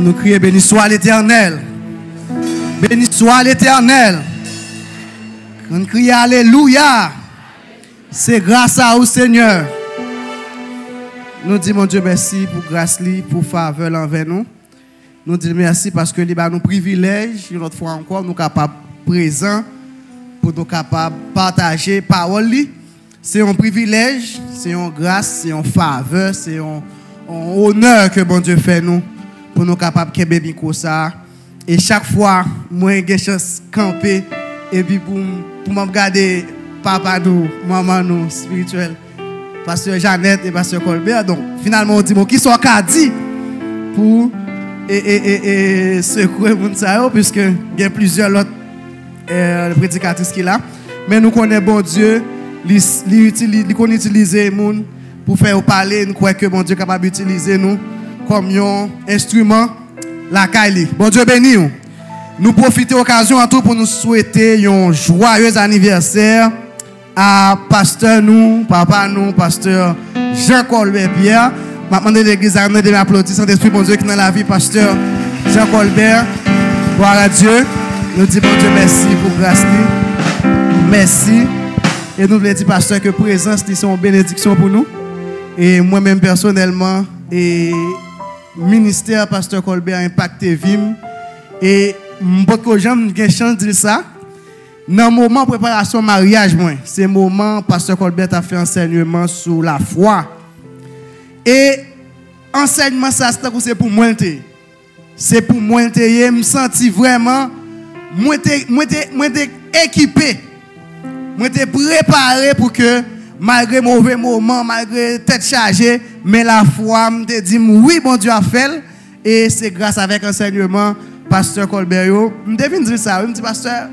nous crier, béni soit l'Éternel. Béni soit l'Éternel. On crie Alléluia. C'est grâce à vous, Seigneur. Nous disons, mon Dieu, merci pour grâce, pour faveur envers nous. Nous disons merci parce que nous privilège, une autre fois encore, nous sommes capables présents pour nous capables partager parole. C'est un privilège, c'est une grâce, c'est une faveur, c'est un honneur que bon Dieu fait nous pour nous capables de faire comme ça. Et chaque fois, moi, j'ai chance de camper et puis pour me regarder papa nous, maman nous, spirituel, pasteur Jeannette et pasteur Colbert. Donc, finalement, on dit, qui sont dit pour secouer les gens, puisque il y a plusieurs autres prédicatrices qui sont là. Mais nous connaissons bon Dieu, il connaît utiliser les gens pour faire parler. Nous croyons que bon Dieu est capable d'utiliser nous comme un instrument. La Kaili. Bon Dieu béni. Nous profitons de l'occasion en tout pour nous souhaiter un joyeux anniversaire à pasteur nous, papa nous, pasteur Jean-Colbert Pierre. Maintenant, l'église a demandé d'applaudir Saint-Esprit, bon Dieu qui est dans la vie, pasteur Jean-Colbert. Gloire à Dieu. Nous disons, bon Dieu, merci pour grâce. Merci. Et nous voulons dire, pasteur, que présence, c'est une bénédiction pour nous. Et moi-même, personnellement, et ministère pasteur Colbert a impacté Vim. Et beaucoup de gens ont chance de dire ça. Dans le moment de préparation mariage, c'est le moment où pasteur Colbert a fait enseignement sur la foi. Et enseignement, ça c'est pour moi. C'est pour moi, je me sens vraiment équipé. Je suis préparé pour que, malgré mauvais moments, malgré tête chargée, mais la foi me dit oui, bon Dieu a fait. Et c'est grâce avec enseignement, pasteur Colbert. Je devine dire ça. Je me dis, pasteur,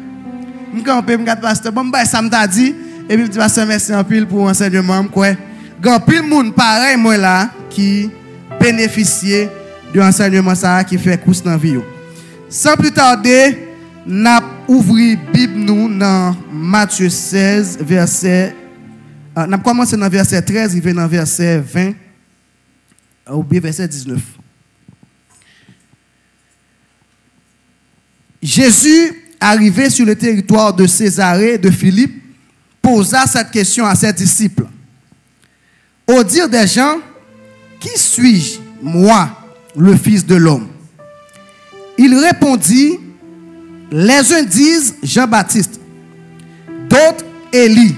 je me pasteur, bon, ça me dit. Et puis, je dis, pasteur, merci en pile pour l'enseignement. Il y a pile de monde pareil, moi là, qui bénéficie de l'enseignement ça qui fait course dans la vie. Sans plus tarder, nous ouvrons la Bible nous dans Matthieu 16, verset. Nous avons commencé dans verset 13, il vient dans verset 20, ou bien verset 19. Jésus, arrivé sur le territoire de Césarée de Philippe, posa cette question à ses disciples. Au dire des gens, qui suis-je, moi, le Fils de l'homme? Il répondit, les uns disent Jean-Baptiste, d'autres Élie,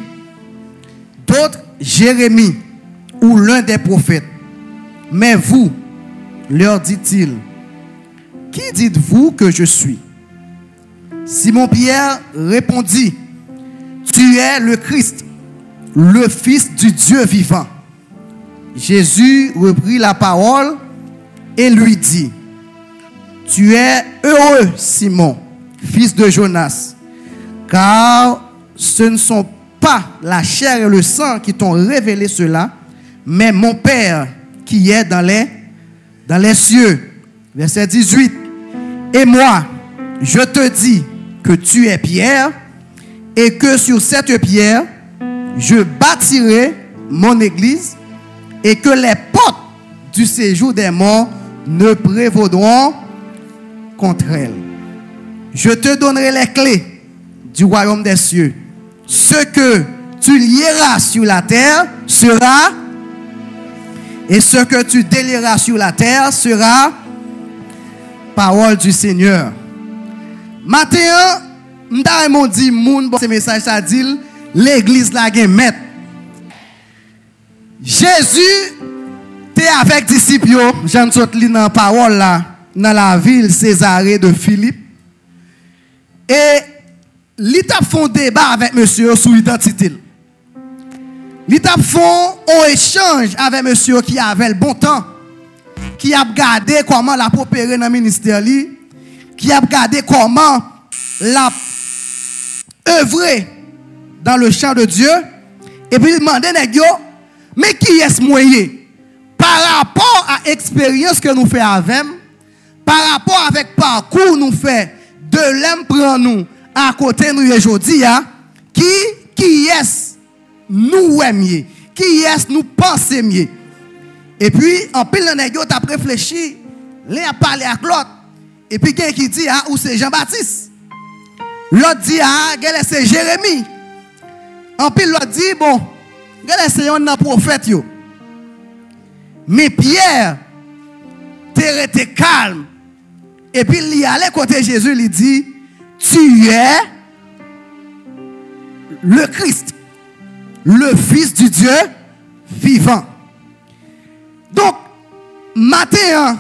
d'autres Jérémie ou l'un des prophètes. Mais vous, leur dit-il, qui dites-vous que je suis? Simon-Pierre répondit, tu es le Christ, le Fils du Dieu vivant. Jésus reprit la parole et lui dit, tu es heureux, Simon, fils de Jonas, car ce ne sont pas la chair et le sang qui t'ont révélé cela, mais mon Père qui est dans les cieux. Verset 18. Et moi, je te dis que tu es Pierre, et que sur cette pierre, je bâtirai mon église, et que les portes du séjour des morts ne prévaudront contre elle. Je te donnerai les clés du royaume des cieux. Ce que tu lieras sur la terre sera, et ce que tu délieras sur la terre sera parole du Seigneur. Matin, m'ont dit moun bon ce message ça dit l'église la gen maître. Jésus était avec disciples, Jean saute li dans parole là dans la ville Césarée de Philippe. Et li t'a font débat avec monsieur sur l'identité. Li t'a font un échange avec monsieur qui avait le bon temps, qui a regardé comment la opérer dans le ministère li, qui a regardé comment la œuvrer dans le champ de Dieu. Et puis il demandait mais qui est-ce moyen par rapport à l'expérience que nous faisons avec, par rapport avec parcours nous fait de l'homme prend nous à côté nous aujourd'hui, qui est nous aimions, qui est nous pensons mieux. Et puis en pile de nèg yo t'a réfléchi l'un a parlé avec l'autre. Et puis quelqu'un qui dit, ah, ou c'est Jean-Baptiste. L'autre dit, ah, c'est Jérémie. En plus, l'autre dit, bon, c'est un prophète. Yo. Mais Pierre, était calme. Et puis il allait côté Jésus, il dit, tu es le Christ, le Fils du Dieu vivant. Donc, matin,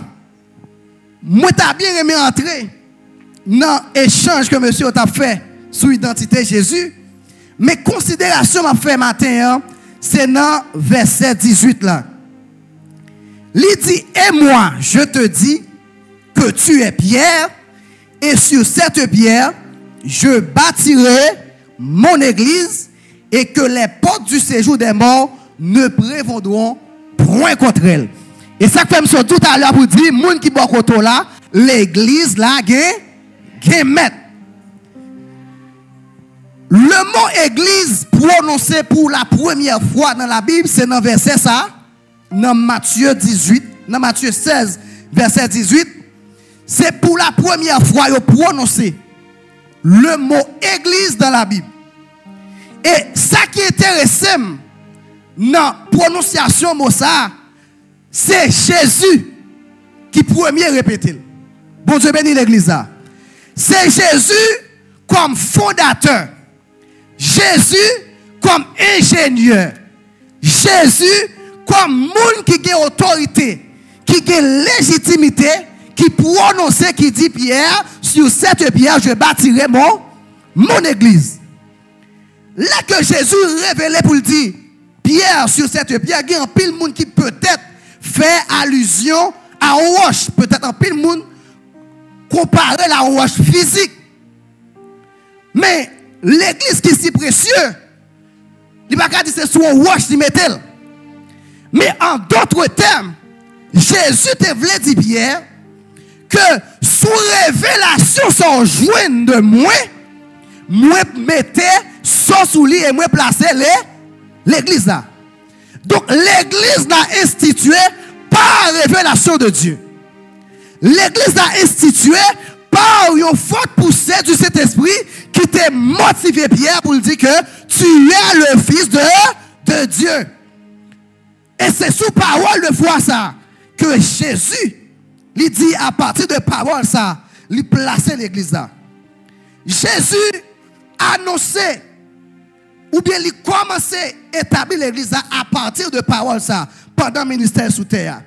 moi t'as bien aimé entrer dans l'échange que monsieur a fait sur l'identité de Jésus. Mais considération m'a fait matin, c'est dans verset 18 là. Il dit, et moi, je te dis que tu es Pierre, et sur cette pierre, je bâtirai mon église, et que les portes du séjour des morts ne prévaudront point contre elle. Et ça fait me tout à l'heure pour dire, moun qui bon côté là, l'église là, gen maître. Le mot église prononcé pour la première fois dans la Bible, c'est dans verset ça, dans Matthieu 18, dans Matthieu 16, verset 18, c'est pour la première fois qu'il a prononcé le mot église dans la Bible. Et ça qui est intéressant dans la prononciation de ça, c'est Jésus qui premier répète. Bon Dieu bénit l'église là. C'est Jésus comme fondateur. Jésus comme ingénieur. Jésus comme monde qui a autorité, qui a légitimité, qui prononce, qui dit Pierre, sur cette pierre je bâtirai mon église. Là que Jésus révélé pour le dire, Pierre sur cette pierre, il y a un pile monde qui peut-être fait allusion à une roche, peut-être un pile monde comparé à la roche physique. Mais l'église qui est si précieuse, il ne va pas dire que c'est sur une roche qui mettait. Mais en d'autres termes, Jésus te voulait dire Pierre que sous révélation son joint de moi mettais son sous lit et moi placer l'église là. Donc l'église là instituée par révélation de Dieu. L'église là instituée par une forte poussée du Saint-Esprit qui t'a motivé Pierre pour dire que tu es le Fils de Dieu. Et c'est sous parole de foi ça que Jésus lui dit à partir de parole ça, lui placer l'église là. Jésus annonçait ou bien il commençait à établir l'église là à partir de parole ça pendant le ministère sous terre.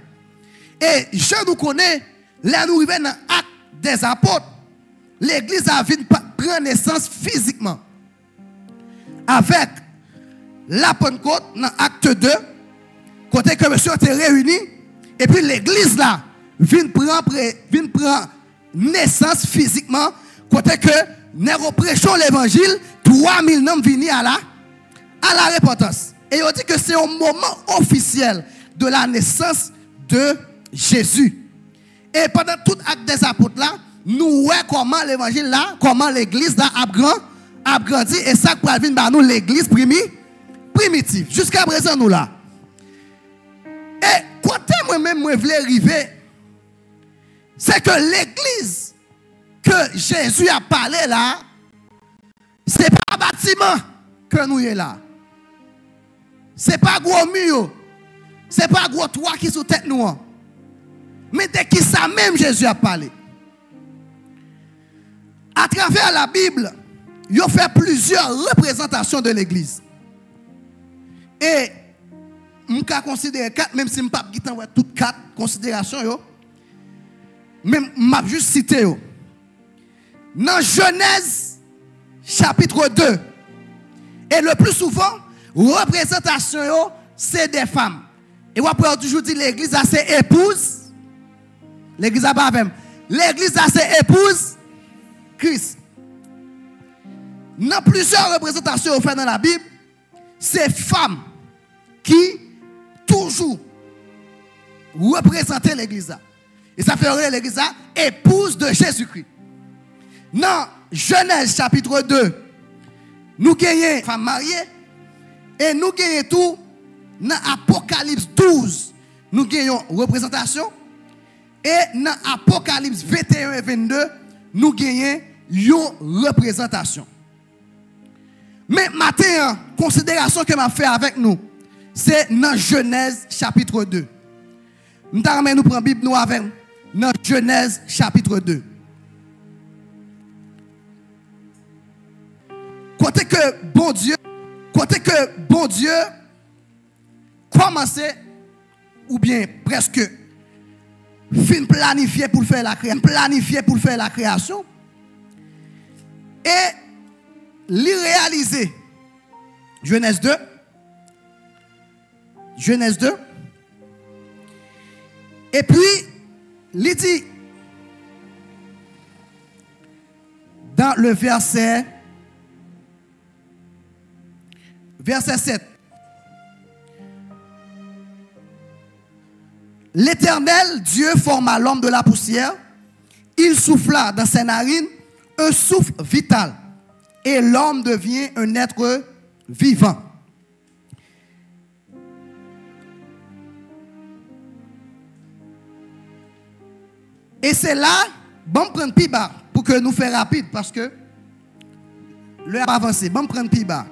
Et je nous connais, là nous arrivons dans l'acte des apôtres, l'église a vu prendre naissance physiquement. Avec la Pentecôte dans l'acte 2, côté que monsieur était réuni, et puis l'église là vient prendre naissance physiquement, côté que nous prêchons l'évangile, 3000 hommes viennent à la repentance. Et on dit que c'est un moment officiel de la naissance de Jésus. Et pendant tout acte des apôtres là, nous voyons comment l'évangile là, comment l'église là a grandi, et ça pour venir nous l'église primitive. Jusqu'à présent nous là. Et quand moi-même je voulais arriver, c'est que l'église que Jésus a parlé là, ce n'est pas un bâtiment que nous sommes là. Ce n'est pas un gros mur. Ce n'est pas un gros toit qui est sous tête nous. Mais de qui ça même Jésus a parlé. À travers la Bible, il a fait plusieurs représentations de l'église. Et je peux considérer 4, même si je ne peux pas toutes 4 considérations. Même je vais juste citer. Dans Genèse, chapitre 2. Et le plus souvent, représentation, c'est des femmes. Et on peut toujours dire l'église a ses épouses. L'église a pas même. L'église a ses épouses. Christ. Dans plusieurs représentations faites dans la Bible, c'est femmes qui toujours représentaient l'église. Et ça fait l'église épouse de Jésus-Christ. Dans Genèse chapitre 2, nous gagnons femmes mariées et nous gagnons tout. Dans Apocalypse 12, nous gagnons représentation. Et dans Apocalypse 21 et 22, nous gagnons une représentation. Mais maintenant, considération que m'a fait avec nous, c'est dans Genèse chapitre 2. Nous allons prendre la Bible nous avec dans Genèse chapitre 2. Côté que bon Dieu commençait ou bien presque fin planifié pour faire la création et l'y réaliser. Genèse 2. Et puis il dit dans le verset 7. L'Éternel Dieu forma l'homme de la poussière. Il souffla dans ses narines un souffle vital. Et l'homme devient un être vivant. Et c'est là, bon prendre plus bas pour que nous fassions rapide parce que l'heure a avancé. Bon prendre plus bas.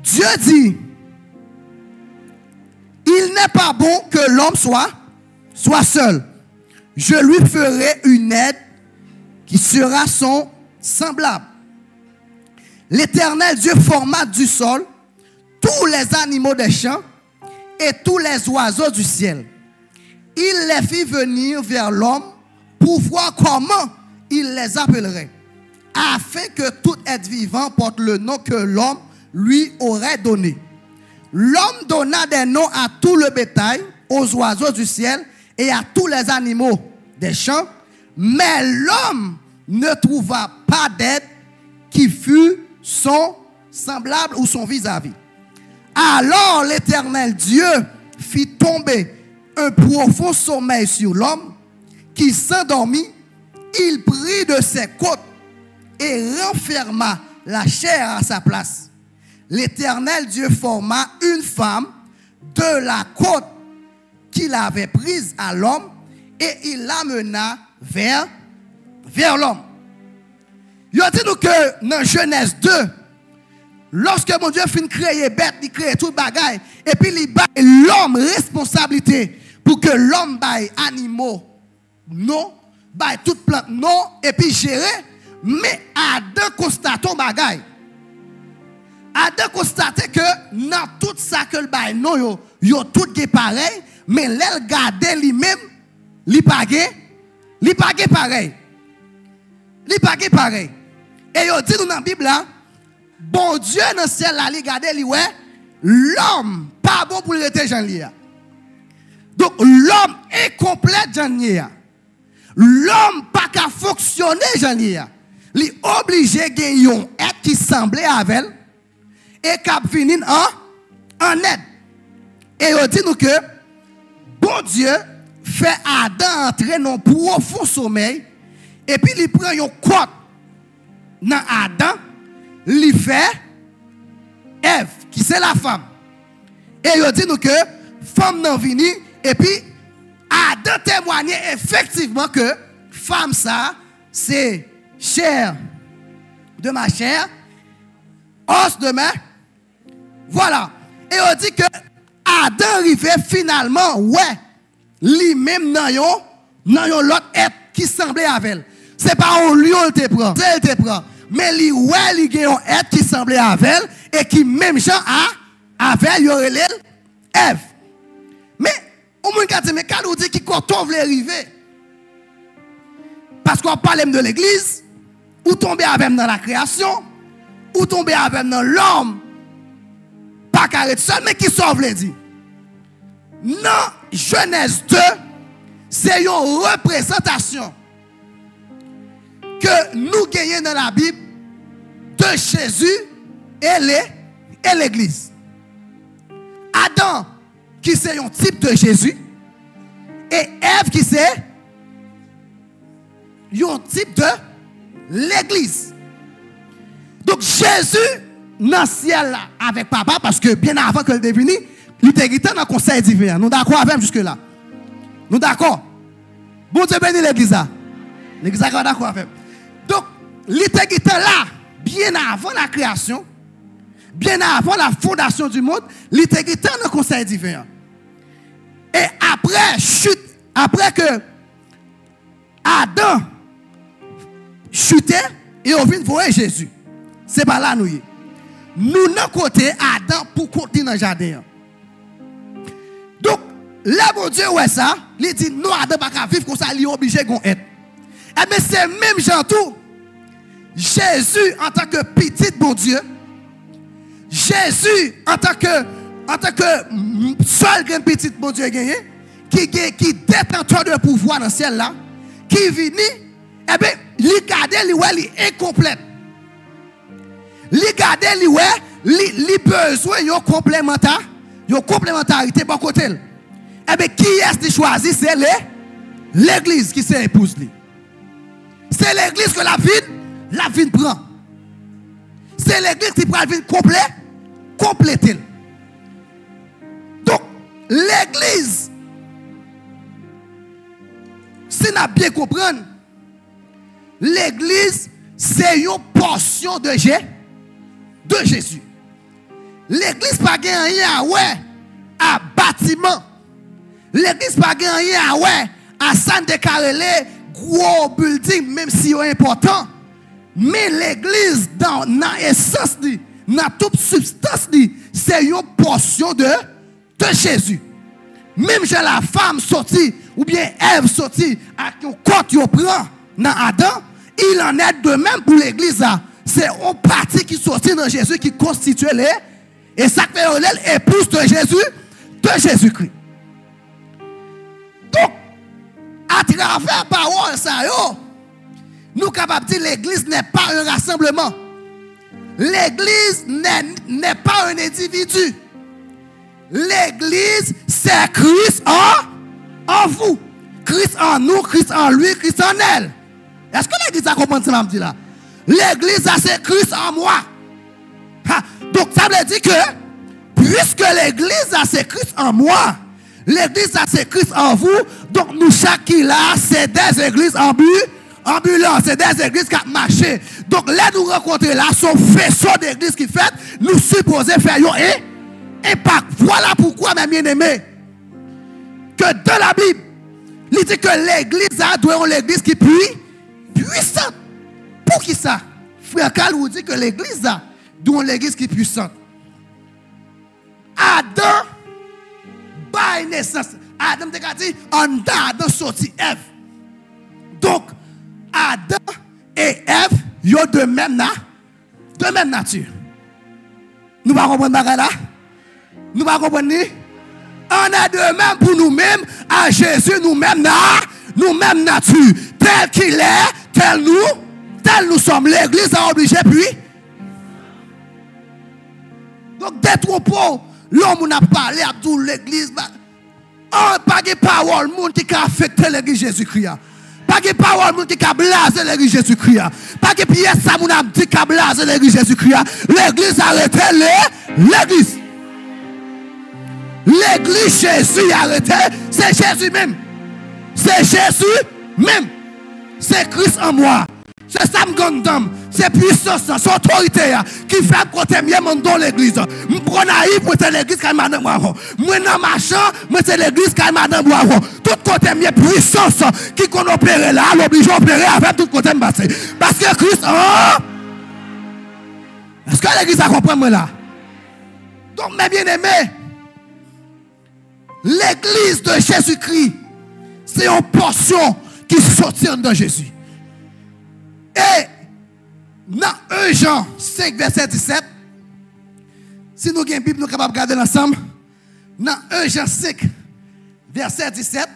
Dieu dit, il n'est pas bon que l'homme soit seul. Je lui ferai une aide qui sera son semblable. L'Éternel Dieu forma du sol tous les animaux des champs et tous les oiseaux du ciel. Il les fit venir vers l'homme pour voir comment il les appellerait, afin que tout être vivant porte le nom que l'homme lui aurait donné. L'homme donna des noms à tout le bétail, aux oiseaux du ciel et à tous les animaux des champs, mais l'homme ne trouva pas d'aide qui fût son semblable ou son vis-à-vis. Alors l'Éternel Dieu fit tomber un profond sommeil sur l'homme qui s'endormit. Il prit de ses côtes et renferma la chair à sa place. L'Éternel Dieu forma une femme de la côte qu'il avait prise à l'homme et il l'amena vers l'homme. Il a dit nous que dans Genèse 2, lorsque mon Dieu finit créer bête, il crée tout bagaille et puis il bat l'homme responsabilité pour que l'homme baille animaux non, baille toute plante non et puis gérer, mais Adam constate ton bagaille. Adam constate que dans tout ça que le bail non yo tout est pareil, mais l'elle garde lui-même li pagué pareil. Et yo dit dans la Bible là, bon Dieu dans le ciel là, li garde li ouais, l'homme pas bon pour rester Jean Lia. Donc l'homme est complet Jean Lia. L'homme pas qu'à fonctionner Jean Lia. Li obligé gagner un être qui semblait avec elle et cap finir en aide. Et on dit nous que bon Dieu fait Adam entrer dans un profond sommeil et puis il prend une côte dans Adam, il fait Ève qui c'est la femme. Et on dit nous que femme n'a vini et puis Adam témoignait effectivement que femme ça c'est chair de ma chair, os de ma. Voilà. Et on dit que Adam arrivait finalement, ouais, lui-même dans l'autre être qui semblait avec elle. C'est pas un lion elle te prend. Mais lui, ouais, il y a un être qui semblait avec elle et qui même gens avec elle, Ève. Mais, au moins, mais quand on dit qu'on voulait arriver, parce qu'on parle de l'église, ou tomber avec dans la création, ou tomber avec dans l'homme, pas carré seul, mais qui sauve les dit. Dans Genèse 2, c'est une représentation que nous gagnons dans la Bible de Jésus et l'église. Adam, qui c'est un type de Jésus, et Ève, qui c'est un type de l'église. Donc Jésus, dans le ciel là, avec papa, parce que bien avant que le devine, il était dans le conseil divin. Nous d'accord avec jusque là. Nous d'accord? Bon Dieu bénit l'église. L'église est d'accord avec. Donc, l'intégrité là, bien avant la création, bien avant la fondation du monde, l'intégrité dans le conseil divin. Et après chute, après que Adam chutait et on vient voir Jésus. C'est pas là nous. Nous n'avons côté Adam pour continuer dans le jardin. Donc, là, mon Dieu, ouais ça, il dit non, Adam n'a pas vivre comme ça, il est obligé de être. Et mais c'est même genre tout. Jésus, en tant que petit bon Dieu, Jésus, en tant que seul grand petit bon Dieu gagné, qui détenteur de pouvoir dans le ciel là, qui vient, eh bien, il garde, il est incomplet. Il garde, il besoin de complémentarité par côté. Eh bien, qui est-ce qui choisit? C'est l'église qui s'est épouse. C'est l'église que la vie prend. C'est l'église qui prend la vie compléter. Donc, l'église, si nous bien comprendre, l'église, c'est une portion de Jésus. L'église pas gagné à bâtiment. L'église pas gagné à San de Carrelé, gros building, même si c'est important. Mais l'église, dans l'essence, dans toute substance, c'est une portion de Jésus. Même si la femme sortie, ou bien Ève sortie, avec un côte qui prend dans Adam, il en est de même pour l'église. C'est une partie qui sortit dans Jésus qui constitue les. Et ça fait l'épouse de Jésus-Christ. Donc, à travers la parole, ça, nous sommes capables de dire que l'église n'est pas un rassemblement. L'église n'est pas un individu. L'église, c'est Christ en vous. Christ en nous, Christ en lui, Christ en elle. Est-ce que l'église a compris ce que je dis là? L'église, c'est Christ en moi. Donc, ça veut dire que, puisque l'église, c'est Christ en moi, l'église, c'est Christ en vous, donc nous, chaque qui là, c'est des églises ambulantes, c'est des églises qui marchent. Donc, là, nous rencontrons là, son faisceau d'église qui fait, nous supposons faire un impact. Voilà pourquoi, mes bien-aimés, que dans la Bible, il dit que l'église doit être l'église qui puissante. Pour qui ça? Frère Carl vous dit que l'église doit être l'église qui est puissante. Adam, by naissance, Adam a dit, en Adam sorti Ève. Donc, Adam et Ève, ils ont de même nature. Nous ne comprenons pas là? Nous ne comprenons pas? On a de même pour nous-mêmes, à Jésus, nous-mêmes nature. Tel qu'il est, tel nous sommes. L'église a obligé, puis. Donc, des troupeaux, l'homme n'a parlé à toute l'église. Pas de parole, monde qui a affecté l'église Jésus-Christ. Pas de parole, monde qui a blasé l'église Jésus-Christ. Pas de pièce, ça moun a dit qui a blasé l'église Jésus-Christ. L'église a arrêté l'église. L'église Jésus a arrêté, c'est Jésus même. C'est Jésus même. C'est Christ en moi. C'est ça c'est puissance, c'est autorité qui fait côté moi dans l'église. Je prends naïf pour l'église qui m'a dans moi. Moi dans marchand, moi c'est l'église qui m'a dans moi. Tout côté moi puissance qui qu'on opère là, l'oblige à opérer avec tout côté me passer. Parce que Christ est-ce que l'église a compris moi là? Donc mes bien-aimés, l'église de Jésus-Christ, c'est une portion qui sortit de Jésus. Et dans 1 Jean 5, verset 17, si nous avons une Bible, nous sommes capables de regarder ensemble. Dans 1 Jean 5, verset 17.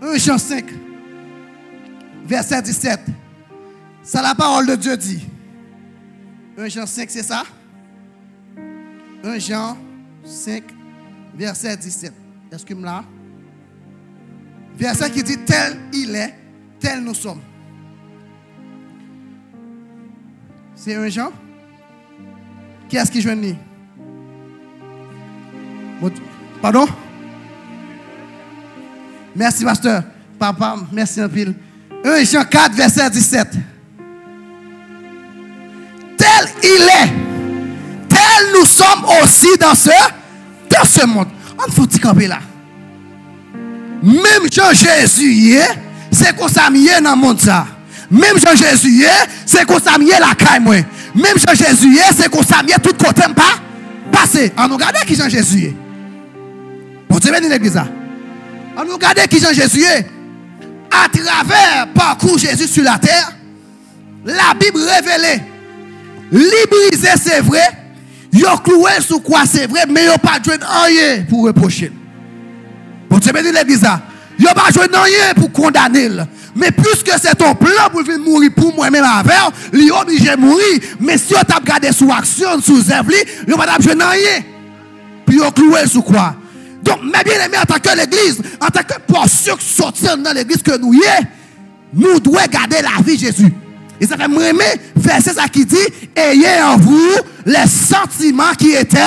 1 Jean 5, verset 17. Ça, la parole de Dieu dit. 1 Jean 5, c'est ça? 1 Jean 5, verset 17. Est-ce que je me l'a? Verset qui dit tel il est, tel nous sommes. C'est 1 Jean? Qui est-ce qui joue? Pardon? Merci, pasteur. Papa, merci un pile. 1 Jean 4, verset 17. Tel il est, tel nous sommes aussi dans ce monde. On faut y camper là. Même Jean Jésus, c'est qu'on s'est mis dans le monde ça. Même Jean Jésus, c'est qu'on s'est mis la caille. Même Jean Jésus, c'est qu'on s'est mis tout côté pas passé. On nous regarde qui Jean Jésus est. Bon, tu veux l'église là. On nous regarde qui Jean Jésus est. À travers parcours Jésus sur la terre, la Bible révélée. Librisé, c'est vrai. Ils ont cloué sous quoi c'est vrai, mais ils n'ont pas joué rien pour reprocher. Bon, tu veux dire l'église là. Ils n'ont pas joué rien pour condamner. Mais puisque c'est ton plan pour venir mourir pour moi-même avec, ils sont obligés de mourir. Mais si on t'a regardé sous action, sous œuvre, ils n'ont pas joué rien. Puis ils ont cloué sous quoi? Donc, mes bien-aimés, en tant que l'église, en tant que portion qui sortir dans l'église que nous y est, nous devons garder la vie de Jésus. Et ça fait m'aimer verset ça qui dit, ayez en vous les sentiments qui étaient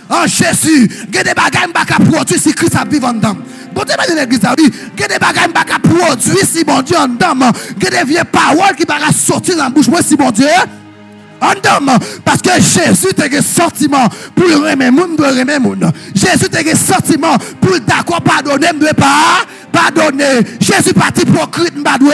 en Jésus. Il y a des bagages qui sont produits si Christ a vécu en dedans. Bon, tu vas dans l'église, il y a des bagages qui sont produits si bon Dieu en dedans. Il y a des vieilles paroles qui vont sortir dans la bouche si bon Dieu en dedans. Parce que Jésus a des sentiments pour le remettre monde, pour le remettre monde. Jésus a des sentiments pour le d'accord pardonner, ne pas pardonner. Jésus pas hypocrite, ne pas doué.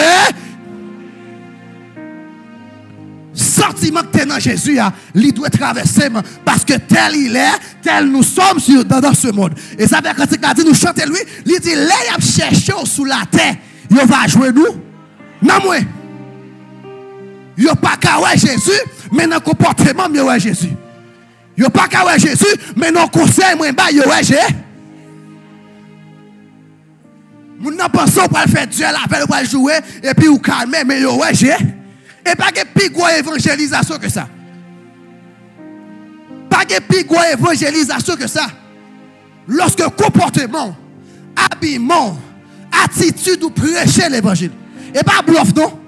Sentiment que tu es dans Jésus, il doit traverser parce que tel il est, tel nous sommes dans ce monde. Et ça fait quand il a dit nous chanter lui, il dit là il a cherché sous la terre, il va jouer nous. Non moi. Il a pas qu'à voir Jésus, mais dans le comportement il va Jésus. Il a pas qu'à voir Jésus, mais dans le conseil moi il va Jésus. Nous n'en pensons pas faire Dieu la veille pour jouer et puis ou calmer mais il va Jésus. Et pas de plus grosse évangélisation que ça. Pas de plus grosse évangélisation que ça. Lorsque comportement, habillement, attitude ou prêcher l'évangile. Et pas bluff non.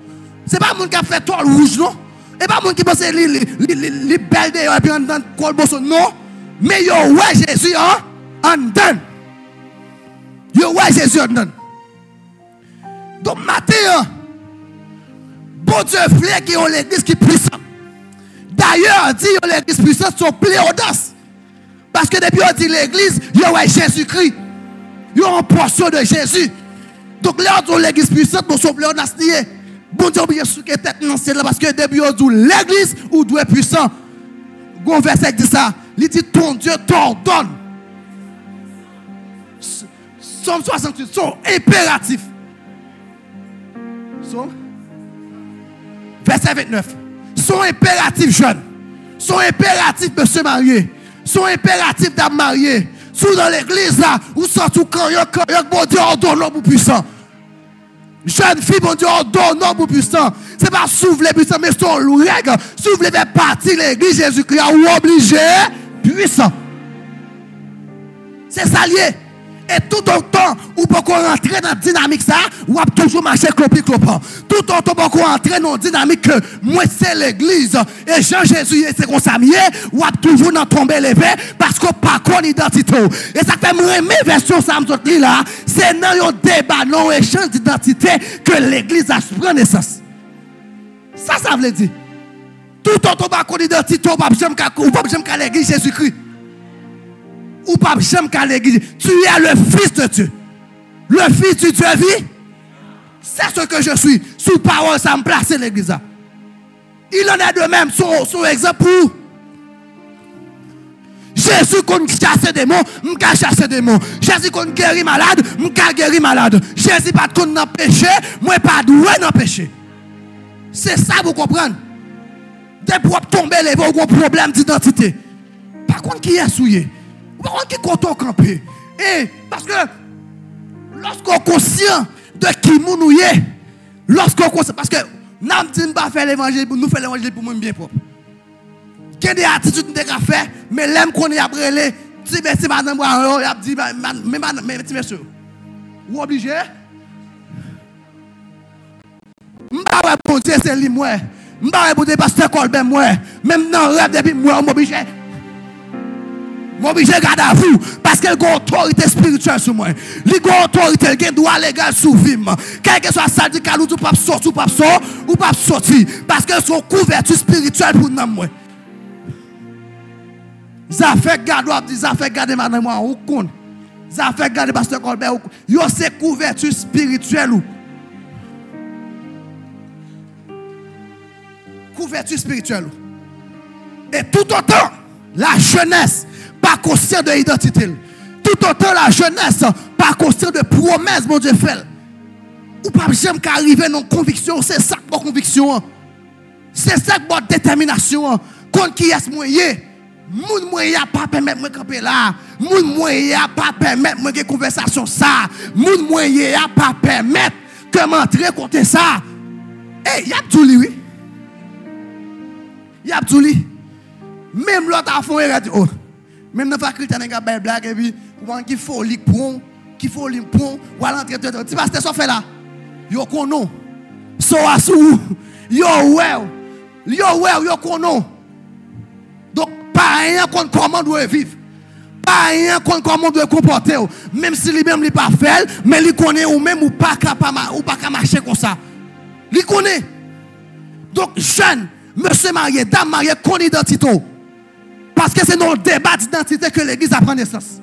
C'est pas monde qui a fait toile rouge non. Et pas monde qui pense les belles et puis en dedans col bosso non. Mais yo ouais Jésus en dedans. Yo ouais Jésus en dedans. Donc matin bon Dieu voulait qu'il y ait l'église qui est puissante. D'ailleurs, dit que l'église puissante sont pleines d'audace. Parce que depuis on dit l'église, il y a Jésus-Christ. Il y a une portion de Jésus. Donc là, on dit l'église puissante, nous sommes pleins d'audace. Bon Dieu, bien sûr que tête non c'est là parce que depuis on dit l'église ou doit être puissant. Gon verset dit ça. Il dit ton Dieu t'ordonne. Somme 68, son impératif. Verset 29. Son impératif jeune. Son impératif de se marier. Son impératif d'être marié. Sous dans l'église là, où sont tout quand bon Dieu ordonne l'homme puissant. Jeune fille, bon Dieu ordonne l'homme puissant. C'est pas souffler puissant, mais son règle. Souffler fait partie de l'église Jésus-Christ ou obligé puissant. C'est ça lié. Et tout autant, ou peut rentrer dans la dynamique ça, ou a toujours marché clopant. Tout autant peut rentrer dans la dynamique que moi c'est l'église. Et Jean-Jésus c'est comme ça, ou a toujours dans tomber levé parce qu'on pas qu'on identité. Et ça fait me version ça me là, c'est dans un débat, non échange d'identité que l'église a pris naissance. Ça veut dire. Tout autant pas qu'on identité, ou pas jamais l'église Jésus-Christ. Ou pas jamais qu'à l'église. Tu es le fils de Dieu. Le fils du Dieu vit. C'est ce que je suis. Sous parole, ça me place l'église. Il en est de même. Son exemple pour Jésus qu'on chasse des démons, m'ka chasse des démons. Jésus qu'on guérit malade, m'ka guérit malade. Jésus pas qu'on n'a péché, moi pas doué dans péché. C'est ça vous comprenez. Dès pour tomber les vos problèmes d'identité. Par contre qui est souillé? Par contre qui compte au camper. Et parce que lorsqu'on est conscient de qui nous est, lorsqu'on conscient parce que nous ne pas faire l'évangile pour nous faire l'évangile pour nous bien propre. Il y a des attitudes que nous faire, mais l'aime qu'on est après les si merci madame il a dit mais petit monsieur. Vous obligé? M'pa bon Dieu c'est lui moi. M'pa bon Dieu pasteur Colbert moi. Même dans rêve depuis moi m'obligé. Moi, obligé de garder à vous. Parce qu'elle a une autorité spirituelle sur moi. Elle a une autorité, elle a un droit légal sur vie. Quel que soit ça, dit qu'elle ou pas sortir, ou pas sortir. Parce qu'elle sont couverture spirituelle pour nous. Ça fait garder, ça fait garder madame moi, ou con. Ça fait garder pasteur Colbert. Yo c'est couverture spirituelle. Couverture spirituelle. Et tout autant, la jeunesse, pas conscient de l'identité. Tout autant, la jeunesse, pas conscient de promesses, mon Dieu fait. Ou pas jamais qu'arriver dans conviction, c'est ça que conviction. C'est ça que détermination. Quand qui est moyen, moun moyen pas permettre moi camper là. Moun moyen pas permettre moi que conversation ça. Moun moyen pas permettre que m'entrer contre ça. Eh, y a tout lui, oui. Y a tout lui. Même l'autre a fait un oh. Même dans la faculté, on a une blague et puis on qui folie pour qui folie pour ou à l'entrée de tu vas ça fait là. Yo kono. So asu. Yo kono. Donc pas rien contre comment doit vivre. Pas rien contre comment doit comporter. Même si lui-même il pas fait, mais il connaît ou même ou pas capable ou pas marcher comme ça. Il connaît. Donc jeune, monsieur marié, dame mariée, connaît identité. Parce que c'est dans le débat d'identité que l'Église apprend naissance.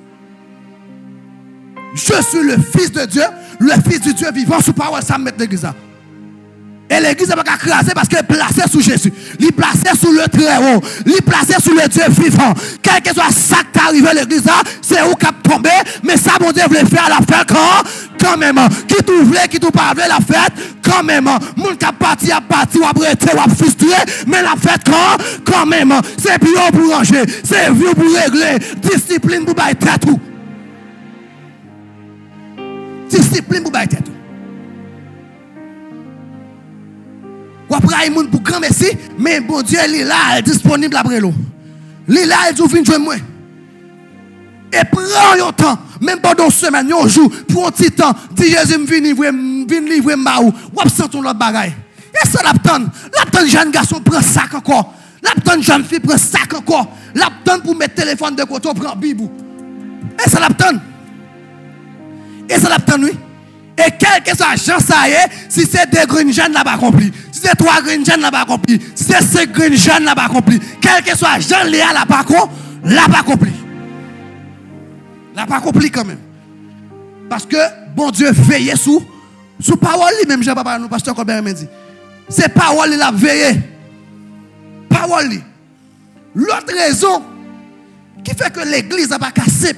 Je suis le Fils de Dieu, le Fils du Dieu vivant, sous parole, ça me met l'Église. Et l'Église n'a pas crasé parce qu'elle est placée sous Jésus. Elle est placée sous le très haut. Elle est placée sous le Dieu vivant. Quel que soit ça qui est arrivé à l'Église, c'est où qui a tombé. Mais ça, mon Dieu voulait faire la fête quand même. Qui tout voulait, qui tout pas voulait la fête quand même. Moun qui a parti, ou après, ou a frustré. Mais la fête quand même. C'est bio pour ranger. C'est vieux pour régler. Discipline pour bailler tout. Discipline pour bailler tout. Ou après, il y a pour grand merci, mais bon Dieu, il est là, il est disponible après l'eau. Il est là, il dit, viens jouer moi. Et prends un temps, même pendant une semaine, un jour, pour un petit temps, dis Jésus, viens livrer ma ou absent ton l'autre bagaille. Et ça, l'abtend jeune garçon prend sac encore. L'abtend jeune fille prend sac encore. L'abtend pour mettre téléphone de côté, prend bibou. Et ça l'abtend. Et ça l'abtend, oui. Et quel que soit chance ça y est, si c'est deux green jeunes là-bas accompli, si c'est trois green jeunes là-bas accompli, si c'est cinq green jeunes là-bas accompli, quel que soit Jean Léa là-bas accompli. Là-bas accompli quand même. Parce que bon Dieu veille sous parole même Jean-Papa nous pasteur Colbert m'a dit. C'est parole il a veillé. Parole. L'autre raison qui fait que l'église n'a pas cassé.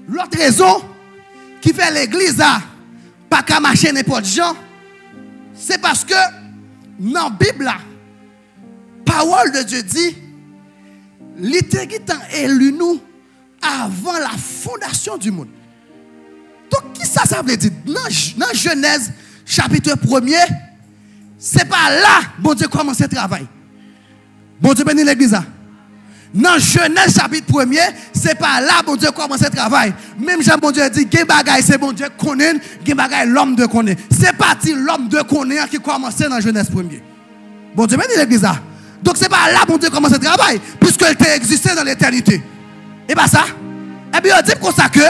L'autre raison qui fait l'église n'a pas qu'à marcher n'importe gens, c'est parce que dans la Bible, la parole de Dieu dit, l'éternité a élu nous avant la fondation du monde. Donc, qui ça veut dire? Dans Genèse, chapitre 1er, c'est pas là bon Dieu commence le travail. Bon Dieu bénit l'église. Dans Genèse chapitre 1er, c'est pas là bon Dieu commence le travail. Même Jean bon Dieu dit que bagaille c'est bon Dieu connaît, que bagaille l'homme de connaît. C'est parti l'homme de connaît qui commence dans Genèse 1er. Bon Dieu bénit l'église. Donc c'est pas là bon Dieu commence le travail puisqu'il était existé dans l'éternité. Et pas ça. Et bien on dit comme ça que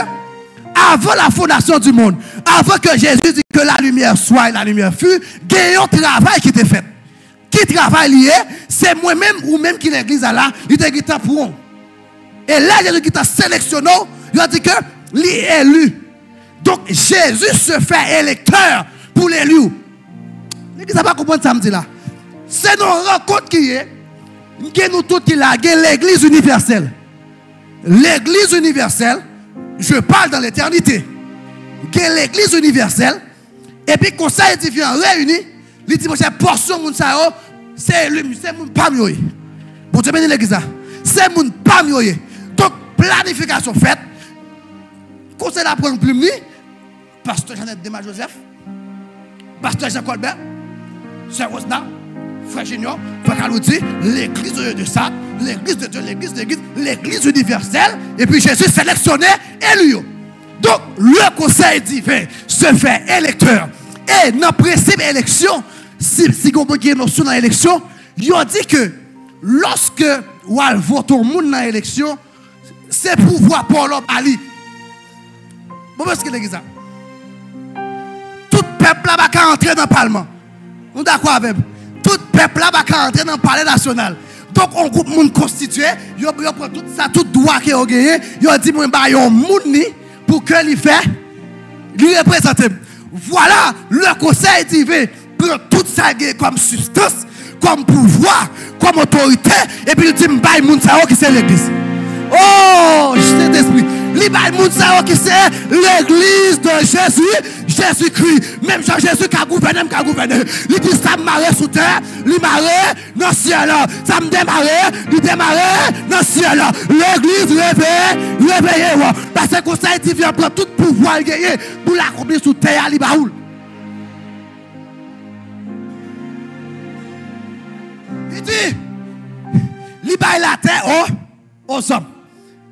avant la fondation du monde, avant que Jésus dit que la lumière soit et la lumière fut, il y a un travail qui était fait. Qui travaille lié, c'est moi-même ou même qui l'église là, il était guitant pour eux. Et là, Jésus qui t'a sélectionné, il a dit que l'élu. Donc Jésus se fait électeur pour l'élu. L'église n'a pas compris ça me dit là. C'est nos rencontres qui est, qui nous tous qui là, l'église universelle. L'église universelle, je parle dans l'éternité. L'église universelle, et puis conseil différent réuni. Il dit, c'est portion de c'est mon pas mieux. Bon Dieu bénit l'église. C'est mon pas mieux. Donc, planification faite. Conseil d'apprendre plus de pasteur Jeannette Dema Joseph, pasteur Jean Colbert, Sœur Rosna, frère Junior, frère Kaloudi, l'église de ça, l'église de Dieu, l'église universelle, et puis Jésus sélectionné, élu. Donc, le conseil divin se fait électeur. Et dans le principe d'élection, si vous avez une notion dans l'élection, il a dit que lorsque ou al vote au monde dans l'élection, c'est pouvoir pour l'homme Ali. Bon, parce que l'église ça. Tout peuple là va entrer dans le Parlement. Nous d'accord avec vous. Tout peuple là va entrer dans le Palais national. Donc, on groupe monde constitué, il prend tout ça, tout droit qu'il a gagné, il dit, moi, il y a un monde pour que lui fait, lui représente. Voilà, le conseil divin prend tout ça comme substance, comme pouvoir, comme autorité, et puis il dit, bah, il y qui c'est l'église. Oh, Saint-Esprit. Qui c'est l'église de Jésus, Jésus-Christ. Même Jean-Jésus qui a gouverné, il dit ça me marre sous terre, il marre dans le ciel. Ça me démarre, il démarre dans le ciel. L'église réveillez. Parce que le conseil divin prend tout pouvoir gagné pour l'accomplir sous terre, il baoule. Il dit, il baille la terre aux hommes.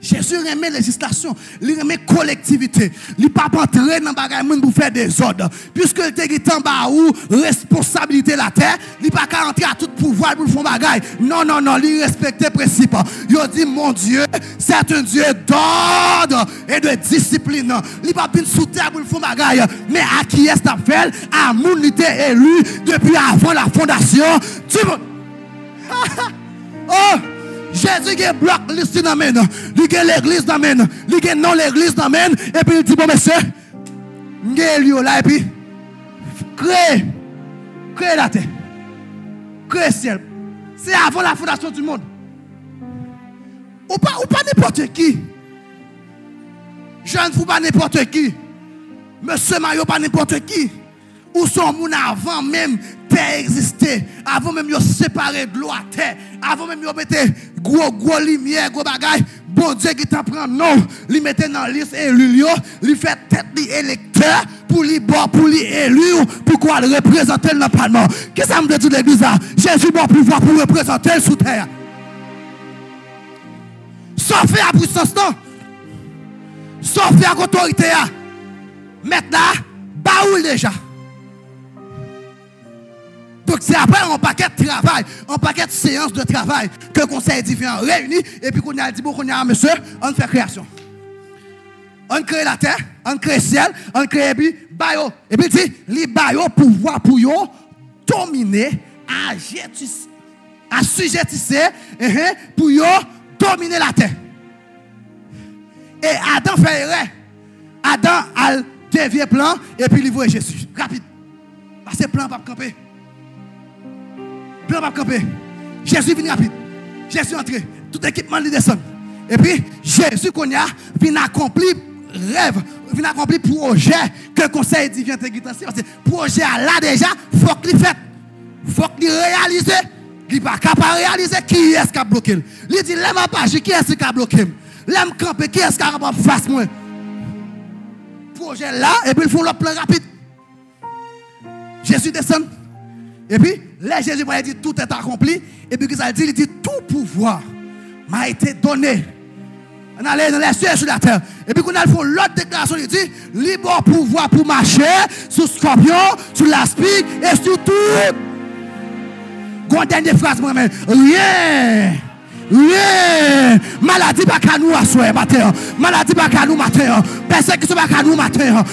Jésus remet législation, il remet collectivité. Il ne peut pas entrer dans le bagage pour faire des ordres. Puisque il te en bas où responsabilité la terre, il ne peut pas entrer à tout pouvoir pour faire des bagages. Non, il respecte le principe. Il dit, mon Dieu, c'est un Dieu d'ordre et de discipline. Il ne peut pas sous terre pour faire des bagages. Mais à qui est-ce qu'il fait? À mon été élu depuis avant la fondation du monde. Oh! Jésus qui bloque l'ici d'amène, il qui l'église d'amène, il qui non l'église d'amène, et puis il dit, bon monsieur, il lieu là, et puis, créer la terre, créer le ciel. C'est avant la fondation du monde. Ou pas n'importe qui. Jeune fou pas n'importe qui. Monsieur Mario pas n'importe qui. Ou son monde avant même terre existait, avant même yo séparé de l'eau à terre, avant même yo mettait gros lumière, gros bagaille, bon Dieu qui t'en prend non, lui mettait dans la liste élu, lui fait tête électeur pour lui bon pour lui élu, pourquoi le représenter dans le Parlement. Qu'est-ce que ça me dit de l'église là? Jésus bon pouvoir pour représenter sous terre. Sauf à puissance non. Sauf à autorité. Maintenant, baoul déjà. Donc c'est après un paquet de travail, un paquet de séances de travail que le conseil divin réunit et puis qu'on a dit, bon, qu'on a monsieur, on fait création. On crée la terre, on crée le ciel, on crée puis bayo. Et puis il dit, les bayo pouvoir pour yo dominer, assujettisser, pour yo dominer la terre. Et Adam fait erreur. Adam a dévié plan et puis il voit Jésus. Rapide. Parce que le plan va camper. Plan va camper. Jésus vient rapide. Jésus entre. Tout équipement lui descend. Et puis Jésus qu'on a vient accomplir rêve, vient accomplir projet que le conseil divin intégrité. Parce que projet là déjà, faut qu'il fait. Faut qu'il réalise. Il n'est pas capable de réaliser qui est-ce qui a bloqué. Il dit, l'aime pas, qui est-ce qui a bloqué. L'aime camper, qui est-ce qui a fait face moi. Projet là, et puis il faut le plan rapide. Jésus descend. Et puis, là, Jésus va dire tout est accompli. Et puis, il dit tout pouvoir m'a été donné. On allait dans les cieux sur la terre. Et puis, quand on fait l'autre déclaration, il dit libre pouvoir pour marcher sur scorpion, sur l'aspic et sur tout. Une dernière phrase, moi-même. Rien. Maladie pas qu'à nous à soir matin. Maladie pas qu'à nous matin. Persécution pas qu'à nous matin.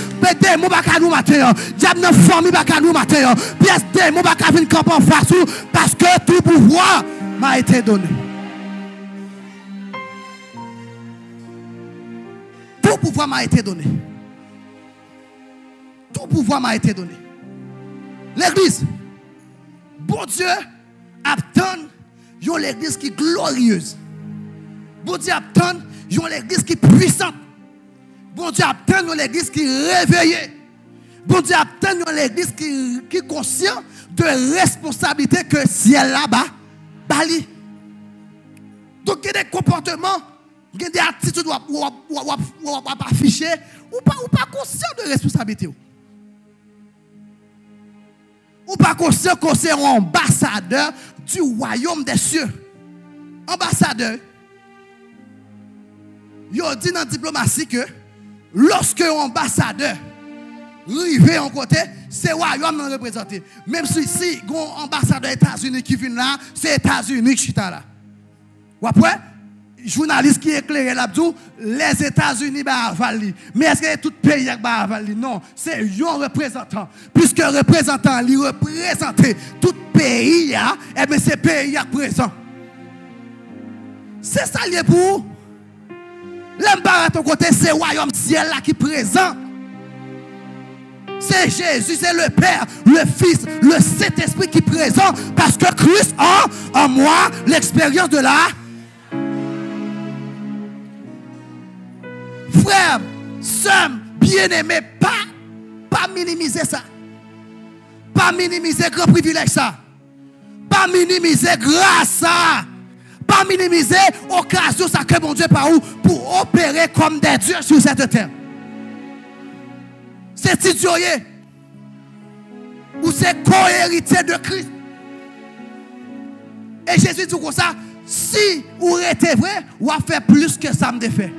Démon pas qu'à nous matin. Diable de famille pas qu'à nous matin. Pièce démon pas qu'à venir camper en face parce que tout pouvoir m'a été donné. Tout pouvoir m'a été donné. Tout pouvoir m'a été donné. L'église, bon Dieu, attend l'église qui est glorieuse. Bon Dieu attend l'église qui est puissante. Bon Dieu attend l'église qui est réveillée. Bon Dieu attend l'église qui est conscient de responsabilité que si elle là-bas, bali. Donc il y a des comportements, il y a des attitudes ou pas afficher ou pas conscient de responsabilité. Ou pas conscient que c'est un ambassadeur du royaume des cieux. Ambassadeur. Il dit dans la diplomatie que lorsque un ambassadeur arrive en côté, c'est le royaume qui représenté. Même si un ambassadeur des États-Unis qui vient là, c'est les États-Unis qui sont là. Ou après, journaliste qui éclaire l'abdou, les États-Unis avalent. Mais est-ce que tout pays avalent? Non, c'est un représentant. Puisque représentant, il représente tout pays, et bien c'est pays présent. C'est ça lié pour l'embarras à ton côté, c'est le royaume ciel là qui est présent. C'est Jésus, c'est le Père, le Fils, le Saint-Esprit qui est présent. Parce que Christ a en moi l'expérience de la. Frère, sœur, bien-aimé, pas minimiser ça. Pas minimiser grand privilège ça. Pas minimiser grâce ça. Pas minimiser l'occasion ça que mon Dieu par où pour opérer comme des dieux sur cette terre. C'est idioyé. Ou c'est co-héritier de Christ. Et Jésus dit comme ça, si vous êtes vrai, vous avez fait plus que ça me fait.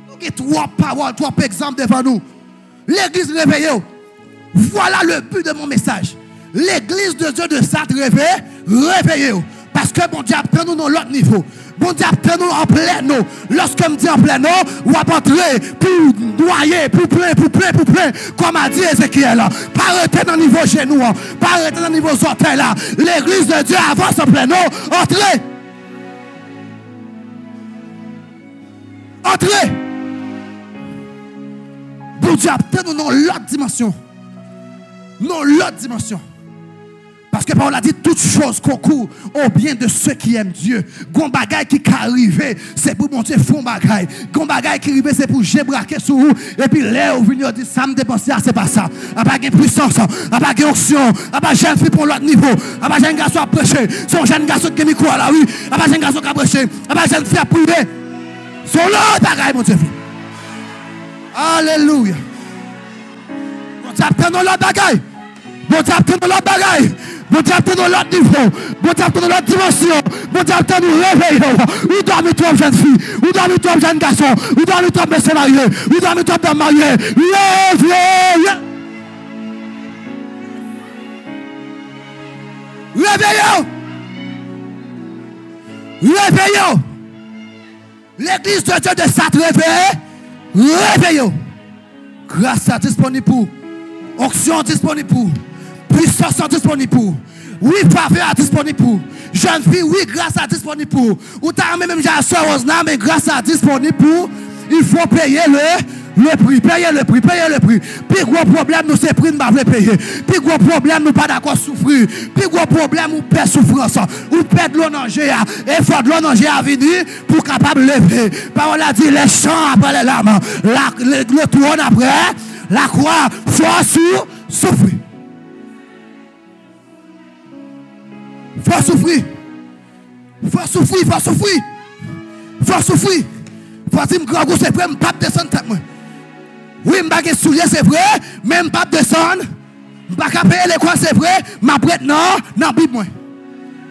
Nous avons trois paroles, trois exemples devant nous. L'église réveillée. Voilà le but de mon message. L'église de Dieu de Sat réveillez-vous. Parce que mon Dieu apprend nous dans l'autre niveau. Mon Dieu apprend nous en plein eau. Lorsque je me dis en plein eau, vous allez entrer pour noyer, pour plein. Comme a dit Ézéchiel. Pas arrêter dans le niveau genou. Pas arrêter dans le niveau orteil là. L'église de Dieu avance en plein eau. Entrez. Entrez. Mon Dieu apprend nous dans l'autre dimension. Dans l'autre dimension. Parce que Paul a dit toutes choses concourent au bien de ceux qui aiment Dieu. Gon bagay qui arrive, c'est pour mon Dieu font bagay. Gon bagay qui arrive, c'est pour jébraquer sur vous. Et puis là, vous venez dire, ça me dépense, c'est pas ça. A pas de puissance, a pas de onction, a pas de jeune fille pour l'autre niveau, a pas de jeune garçon à prêcher. Son jeune garçon qui est micro à la rue, a pas de jeune garçon qui a prêché, a pas de jeune fille à priver. Son l'autre bagay, mon Dieu. Alléluia. Bon Dieu, apprenons l'autre bagay. Bon Dieu, apprenons l'autre bagay. Bon Dieu, dans l'autre niveau, bon Dieu, dans l'autre dimension, bon Dieu, nous réveillons. Où dormez toi, jeune fille? Où dormez toi, jeune garçon? Où dormez toi, monsieur marié? Où dormez toi, dame mariée? Réveillons! Réveillons! L'église de Dieu de Sat réveillons! Grâce à disponible pour, onction disponible pour. Puissance disponible pour. Oui, faveur disponible pour. Jeune fille, oui, grâce à disponible pour. Ou t'as même j'ai soeur Osna, mais grâce à disponible pour. Il faut payer le prix. Payer le prix. Puis gros problème, nous c'est prix, nous ne pouvons payer. Puis gros problème, nous pas d'accord souffrir. Puis gros problème, nous perdons souffrance. Ou perdre l'eau danger. Et faut de l'eau danger à venir pour capable lever. Parole a dit les champs après les lames. Le trône après. La croix, faut souffrir. Faut souffrir. Faut dire que c'est vrai, je ne peux pas descendre. Oui, je ne peux pas souiller, c'est vrai, mais je ne peux pas descendre. Je ne peux pas payer les croix, c'est vrai, mais après, non, la Bible.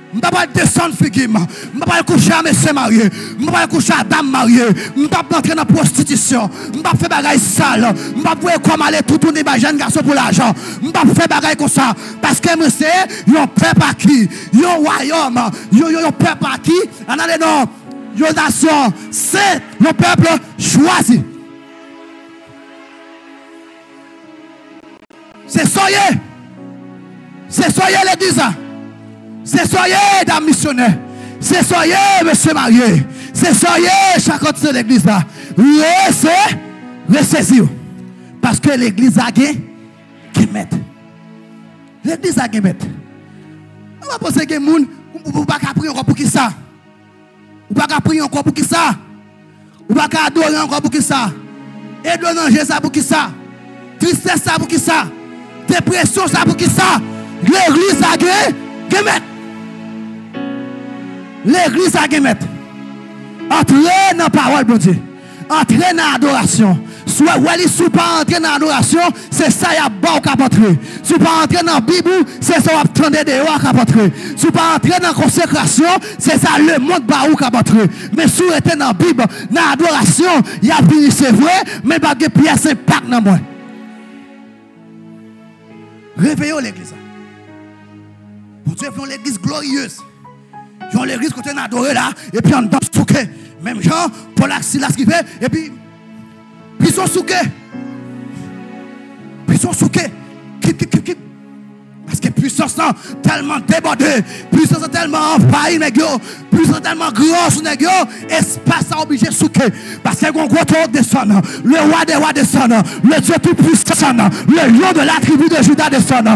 Je ne peux pas descendre, figure. Je ne peux pas coucher à monsieur marié. Je ne peux pas coucher à dame mariée. Je ne peux pas entrer dans la prostitution. Je ne peux pas faire des bagailles sales. Je ne peux pas voir comment aller tout tourner par jeune garçon pour l'argent. Je ne peux pas faire des bagailles comme ça. Parce que je sais, il y a un peuple à qui. Il y a un royaume. Il y a un peuple à qui. On a les noms. Il y a une nation. C'est le peuple choisi. C'est soyez. C'est soyez l'église. C'est soyez dame missionnaire. C'est soyez monsieur marié. C'est soyez chacun de l'église là. Ressaisir. Parce que l'église a gagné. L'église a gagné. On va penser que les gens ne peuvent pas prier encore pour qui ça. Ou pas prier encore pour qui ça. Ou pas adorer encore pour qui ça. Et de ça pour qui ça. Tristesse ça pour qui ça. Dépression ça pour qui ça. L'église a gagné. L'église a gagné. Entrez dans la parole, bon Dieu. Entrez dans l'adoration. Soit si vous pas entrer dans l'adoration, c'est ça y a bon qu'à entrer. Si vous pas entrer dans la Bible, c'est ça vous attendez dehors qu'à entrer. Si vous pas entrer dans la consécration, c'est ça le monde baou qu'à entrer. Mais si vous êtes dans la Bible, dans l'adoration, il y a fini, c'est vrai, mais pas de pièce impact dans moi. Réveillons l'église. Mon Dieu, fait l'église glorieuse. Ils ont l'église côté adoré là, et puis on danse souké. Même Jean, Paul Silas qui fait, et puis ils sont souké. Ils sont souké. Parce que puissance tellement débordée, puissance tellement envahie, puissance tellement grosse, espace à obligé de souquer. Parce que le gros tour descend, le roi des rois descend, le Dieu tout puissant, le lion de la tribu de Judas descend.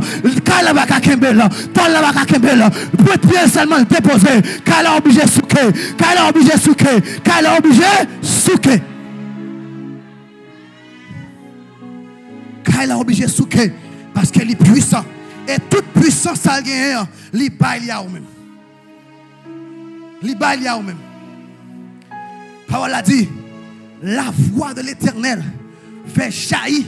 Kalabaka Kembel, Talabaka Kembel, pour pied seulement déposé, Kala obligé de souquer, Kala obligé de souquer, Kala obligé de souquer. Kala obligé de souquer, parce qu'il est puissant. Et toute puissance, ça gagne, il baille à vous-même. Il baille à vous-même. Parole a dit, la voix de l'Éternel fait jaillir.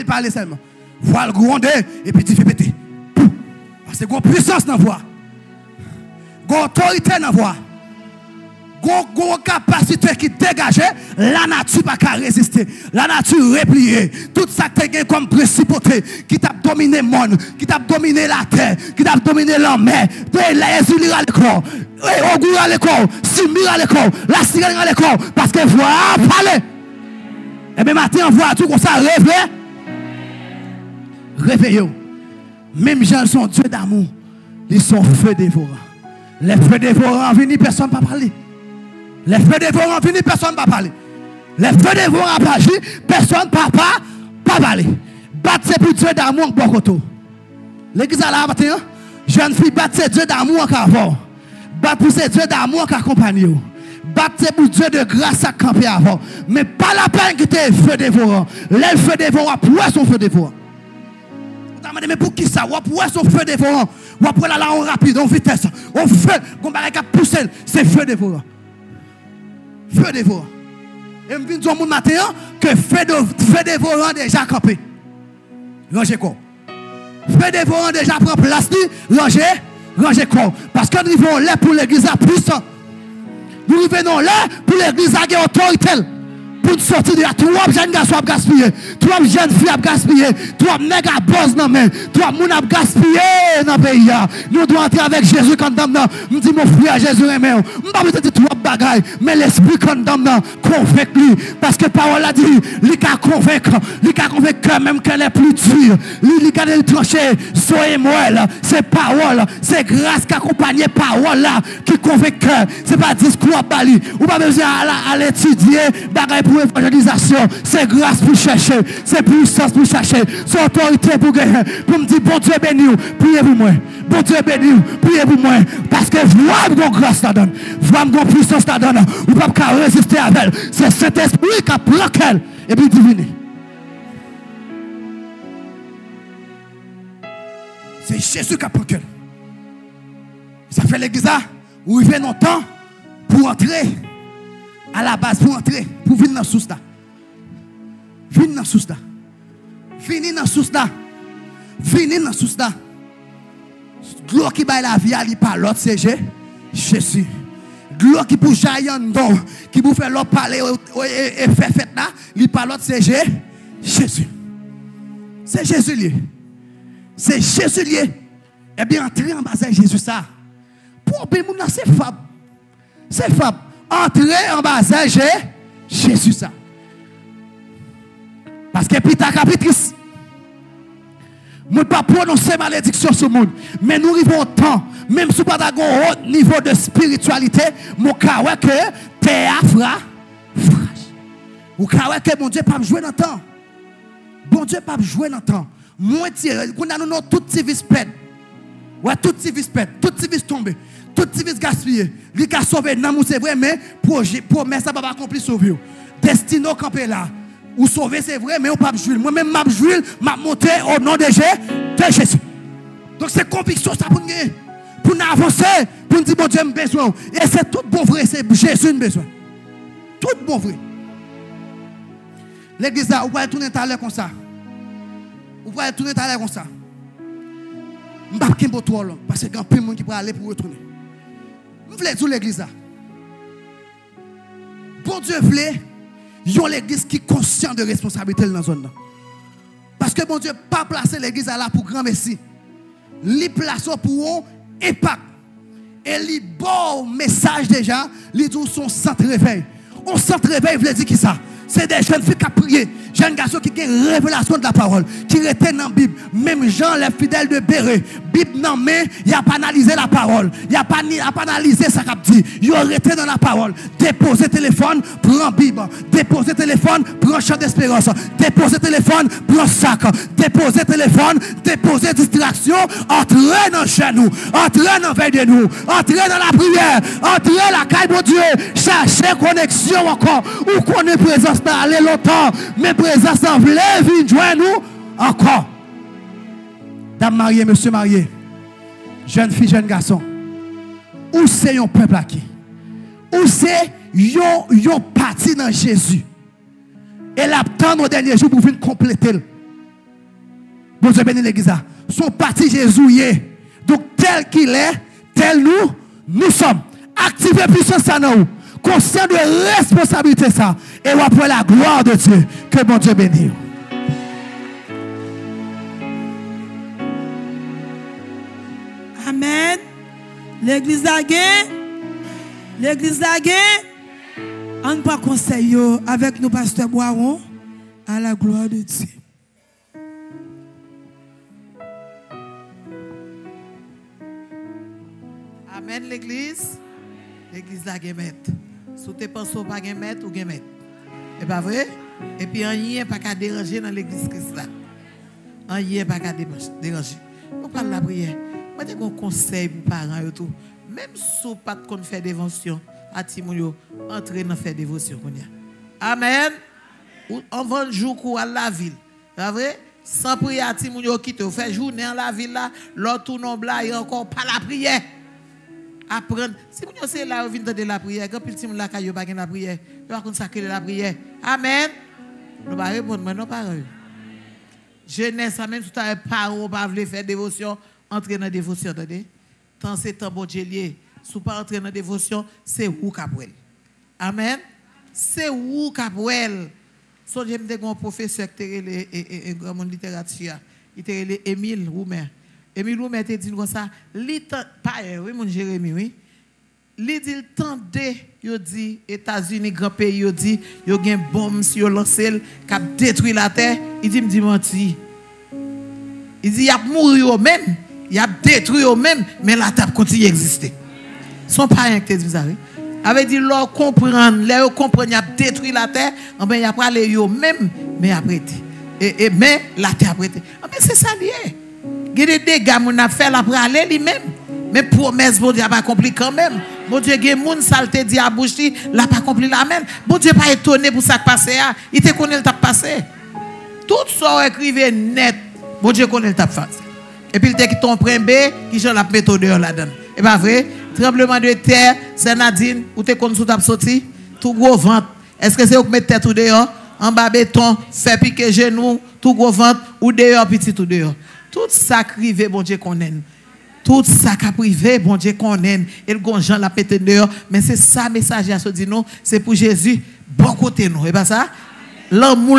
Parlez seulement. Voix le gronder et puis tu fais péter. Parce que une puissance dans la voix. Une autorité dans la voix. Une capacité qui dégage, la nature n'a pas résister. La nature repliée. Tout ça qui est comme principauté, qui t'a dominé le monde, qui t'a dominé la terre, qui t'a dominé la mer. Jésus à l'écran, Ogur à l'écran, Simir à l'écran, la sirène à l'écran. Parce que voix parler. Et bien matin, on voit tout comme ça, réveillez-vous. Même gens sont Dieu d'amour. Ils sont feux dévorants. Les feux dévorants viennent, personne ne peut parler. Les feux dévorants finis, personne ne va parler. Les feux dévorants agir, personne ne va parler. Battre pour Dieu d'amour en Bokoto. L'église à la matin, jeune fille, battre Dieu d'amour en avant. Battre pour Dieu d'amour en accompagné. Battre pour Dieu de grâce à camper avant. Mais pas la peine que tu es feu dévorant. Les feux dévorants, pour son feu dévorant. Mais pour qui ça? Pour son feu dévorant. Pour la en rapide, en vitesse. On feu, on va pousser, c'est feu dévorant. Feu dévorant. Et je viens de dire au matin que feu dévorant déjà campé. Rangez quoi? Feu dévorant déjà prend place, rangez quoi? Parce que nous vivons là pour l'église à puissant. Nous venons là pour l'église à autorité. Pour sortir de là, trois jeunes garçons à gaspiller, trois jeunes filles à gaspiller, trois nègres à boss dans main, trois moun à gaspiller dans le pays. Nous devons entrer avec Jésus quand nous dit mon frère Jésus aimé. Je ne vais pas dire trois bagailles, mais l'esprit quand nous convainc lui. Parce que parole a dit, il a convaincu même qu'elle est plus dure. Il a tranché, soyez moelle, c'est parole, c'est grâce qui accompagne parole là, qui convainc. Ce n'est pas discours à Bali. Ou pas besoin à l'étudier, bagaille pour évangélisation, c'est grâce pour chercher, c'est puissance pour chercher, c'est autorité pour gagner. Pour me dire, bon Dieu béni, priez-vous moi. Bon Dieu béni, priez-vous moi. Parce que vous grâce la donne, vous puissance la donne, vous ne pouvez pas résister à elle. C'est cet esprit qui a pris elle et puis divine. C'est Jésus qui a pris elle. Ça fait l'église où il fait longtemps pour entrer. À la base, pour entrer, pour venir dans la source là. Venir dans la source là. Venir dans la source là. Venir dans la source là. Gloire qui baille la vie, il pas l'autre, c'est Jésus. Gloire qui pour jaillir non, qui pour faire l'autre parler et faire fête là, il pas l'autre, c'est Jésus. C'est Jésus lié. C'est Jésus lié. Eh bien, entrer en bas de Jésus ça. Pour bien moun c'est fab. C'est fab. Entrer en bas de Jésus ça. Parce que Peter capritrice. Nous ne pas prononcer malédiction sur le monde. Mais nous arrivons au temps, même si nous n'avons pas un haut niveau de spiritualité, nous avons que terre frage. Ou que mon Dieu pas jouer dans le temps. Bon Dieu pas jouer dans le temps. Moi, nous avons tout petit vis pète. Ouais, tout petit vis pète, tout petit vis tombé, tout petit vis gaspillé. Lui qui a sauvé, c'est vrai, mais promesse ça va pas accomplir sauver. Destino campé là. Ou sauver, c'est vrai, mais on ne peut pas jouer. Moi-même, je joue, je monté au nom de Jésus. Donc, c'est conviction ça pour nous. Pour nous avancer, pour nous dire, bon Dieu, j'ai besoin. Et c'est tout bon vrai, c'est Jésus qui a besoin. Tout bon vrai. L'église là, vous pouvez tourner à l'heure comme ça. Vous pouvez tourner à l'heure comme ça. Je ne vais pas trop long, parce qu'il y a plein de monde qui peut aller pour retourner. Je voulais dire l'église là. Bon Dieu voulait. Il y a l'église qui est consciente de responsabilité dans la zone. Parce que bon Dieu n'a pas placé l'église là pour grand messie. Il place pour impact. Et il bon message déjà, il dit son centre réveil. On centre réveil veut dire qui ça? C'est des jeunes filles qui ont prié, jeunes garçons qui ont une révélation de la parole, qui étaient dans la Bible. Même Jean, les fidèles de Béret, Bible non mais il n'a pas analysé la parole, il n'a pas analysé ce qu'il a dit. Il a été dans la parole. Déposer téléphone, prends Bible. Déposer téléphone, prends chant d'espérance. Déposer téléphone, prends sac. Déposer téléphone, déposer distraction. Entrez dans chez nous, entrez dans veille de nous, entrez dans la prière, entrez la caille de Dieu. Cherchez connexion encore, ou connaît présence. Aller longtemps, mais présence en vle vin joindre nous encore. Dame mariée, monsieur marié, jeune fille, jeune garçon, où c'est un peuple qui? Où c'est yon parti dans Jésus? Et l'attendre au dernier jour pour venir compléter. Bon Dieu béni l'église. Son parti Jésus est. Donc tel qu'il est, tel nous sommes. Activez puissance à nous. Conscient de responsabilité ça. Et après la gloire de Dieu. Que bon Dieu bénisse. Amen. L'église d'Aguin. L'église d'Aguin. On pas conseil avec nos pasteurs Boiron à la gloire de Dieu. Amen l'église. L'église d'Aguin maître. Si tu penses pas gain maître ou gain maître. Et pas vrai? Et puis rien pas qu'à déranger dans l'église Christ là. Rien pas qu'à déranger. On parle de la prière. Moi j'ai un conseil pour parents et tout. Même si pas de faire dévotion, à Timoyo, entrer dans faire dévotion. Amen. On va un jour à la ville. C'est vrai? Sans prière à Timoyo quitte, on fait journée dans la ville là, l'autre non bla et encore pas la prière. Apprendre. Si vous êtes là, vous venez de la prière, quand vous êtes là, vous n'avez pas la prière, vous avez consacré la prière. Amen. Nous ne pouvons pas répondre, mais non, pas. Jeunesse, même si vous n'avez pas voulu faire dévotion, entrer dans la dévotion. Tant c'est temps bon Dieu lié. Si vous ne pas entrer dans la dévotion, c'est où Capouel. Amen. C'est où Capouel. So, j'aime un professeur qui est un grand littérature. Il était Émile Roumer. Émile Roumer te dit comme ça, oui mon Jérémie, oui. Il dit il dit États-Unis grand pays, il dit il y a une bombe sur lancé qui a détruit la terre, il dit me dit menti. Il dit il a mouru au même, il a détruit au même, mais la terre continue d'exister. Son parent qui te dit ça, oui. Avait dit leur comprendre, leur comprendre, il a détruit la terre, ben il a parlé yo même, mais après mais la terre après. Mais c'est ça lié. Il y a des dégâts qu'on a fait après aller lui-même. Mais promesse, bon Dieu n'a pas accompli quand même. Bon Dieu, il y a des gens saleté dit à bouche, n'a pas accompli la même. Bon Dieu pas étonné pour ça qui passe. Il te connaît le tap passé. Tout ça écrivé net. Bon Dieu connaît le tap passé. Et puis il te qui ton premier qui j'en la méthode là-dedans. Et pas vrai? Tremblement de terre, c'est Nadine, ou te connais sous tap sorti, tout gros ventre. Est-ce que c'est vous qui mettez tête tout dehors? En bas béton, fait piquer genou, tout gros ventre, ou dehors, petit tout dehors. Tout ça privé, bon Dieu connaît. Tout ça privé, bon Dieu connaît. Et le gonjan la pété dehors. Mais c'est ça, message à se dire non, c'est pour Jésus, bon côté nous. Et pas ça? L'amour